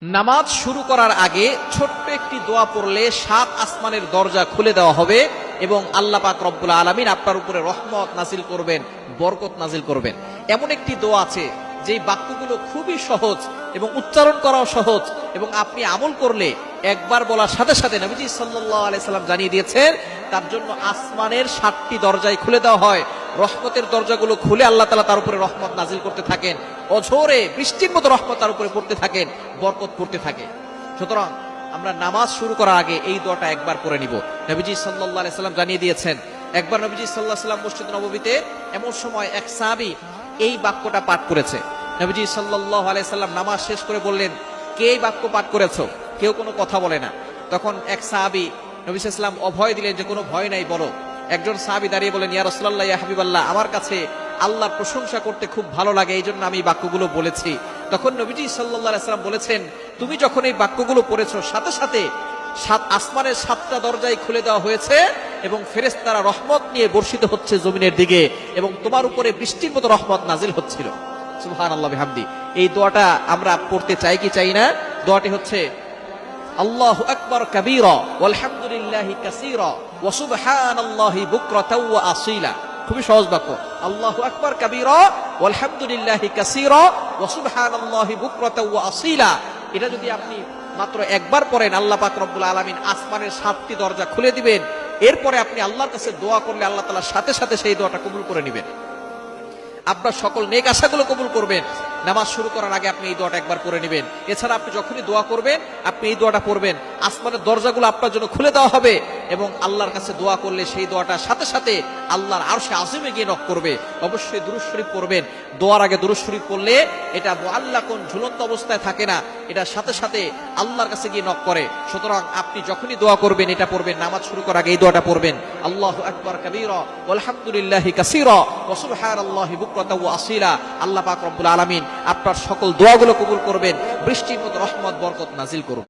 নামাজ শুরু করার আগে ছোট্ট একটি দোয়া পড়লে 7 আসমানের দরজা খুলে দেওয়া হবে এবং আল্লাহ পাক রব্বুল আলামিন আপনার উপরে রহমত নাজিল করবেন, বরকত নাজিল করবেন। এমন একটি দোয়া আছে যেই বাক্যগুলো খুবই সহজ এবং উচ্চারণ করাও সহজ এবং আপনি আমল করলে একবার বলার সাথে সাথে নবীজি সাল্লাল্লাহু আলাইহি সাল্লাম জানিয়ে দিয়েছেন তার জন্য আসমানের 7টি দরজাই খুলে দেওয়া হয়। রহমতের দরজাগুলো খুলে আল্লাহ তাআলা তার উপরে রহমত নাজিল করতে থাকেন, অঝোরে বৃষ্টির মতো রহমত তার উপরে পড়তে থাকেন, বরকত পড়তে থাকে। সুতরাং আমরা নামাজ শুরু করার আগে এই দোয়াটা একবার পড়ে নিব। নবীজি সাল্লাল্লাহু আলাইহি সাল্লাম জানিয়ে দিয়েছেন, একবার নবীজি সাল্লাল্লাহু আলাইহি সাল্লাম মসজিদ নববীতে এমন সময় এক সাহাবী এই বাক্যটা পাঠ করেছে। নবীজি সাল্লাল্লাহু আলাইহি সাল্লাম নামাজ শেষ করে বললেন, কে এই বাক্য পাঠ করেছো? কেউ কোনো কথা বলে না। তখন এক সাহাবী নবী সাল্লাল্লাহু আলাইহি সাল্লাম অভয় দিলেন যে কোনো ভয় নাই, বলো। একজন সাহাবী দাঁড়িয়ে বলেন, ইয়া রাসূলুল্লাহ, ইয়া হাবিবাল্লাহ, আমার কাছে আল্লাহর প্রশংসা করতে খুব ভালো লাগে, এই জন্য আমি বাক্যগুলো বলেছি। তখন নবীজি সাল্লাল্লাহু আলাইহি সাল্লাম বলেছেন, তুমি যখন এই বাক্যগুলো পড়েছো সাথে সাথে 7 আসমানের 7টা দরজাই খুলে দেওয়া হয়েছে এবং ফেরেশতারা রহমত নিয়ে বর্ষিত হচ্ছে জমিনের দিকে এবং তোমার উপরে বৃষ্টির মতো রহমত নাজিল হচ্ছিল। সুবহানাল্লাহ বিহামদি। এই দোয়াটা আমরা পড়তে চাই কি চাই না? দোয়াটি হচ্ছে আল্লাহু আকবার কাবীরা ওয়ালহামদুলিল্লাহি কাসীরা ওয়া সুবহানাল্লাহি বুকরাতাও ওয়া আসীলা। খুবই সহজ বাক্য, আল্লাহু আকবার কাবীরা ওয়ালহামদুলিল্লাহি কাসীরা ওয়া সুবহানাল্লাহি বুকরাতাও ওয়া আসীলা। এটা যদি আপনি মাত্র একবার পড়েন, আল্লাহ পাক রব্বুল আলামিন আসমানের 7টি দরজা খুলে দিবেন। এরপরে আপনি আল্লাহর কাছে দোয়া করলে আল্লাহ তাআলা সাথে সাথে সেই দোয়াটা কবুল করে নেবেন, আপনার সকল নেক আশাগুলো কবুল করবেন। নামাজ শুরু করার আগে আপনি এই দোয়াটা একবার পড়ে নেবেন। এছাড়া আপনি যখনই দোয়া করবেন আপনি এই দোয়াটা পড়বেন, আসমানের দরজাগুলো আপনার জন্য খুলে দেওয়া হবে এবং আল্লাহর কাছে দোয়া করলে সেই দোয়াটা সাথে সাথে আল্লাহর আরশে আজিমে গিয়ে নক করবে। অবশ্যই দুরূদ শরীফ পড়বেন। দোয়ার আগে দুরূদ শরীফ পড়লে এটা মুআল্লাকুন, ঝুলন্ত অবস্থায় থাকে না, এটা সাথে সাথে আল্লাহর কাছে গিয়ে নক করে। সুতরাং আপনি যখনই দোয়া করবেন এটা পড়বেন, নামাজ শুরু করার আগে এই দোয়াটা পড়বেন, আল্লাহু আকবার কাবীরা ওয়ালহামদুলিল্লাহি কাসীরা ওয়া সুবহানাল্লাহি বুকরাতাও ওয়া আসীলা। আল্লাহ পাক রব্বুল আলামিন আপনার সকল দোয়াগুলো কবুল করবেন, বৃষ্টির মতো রহমত বরকত নাজিল করুন।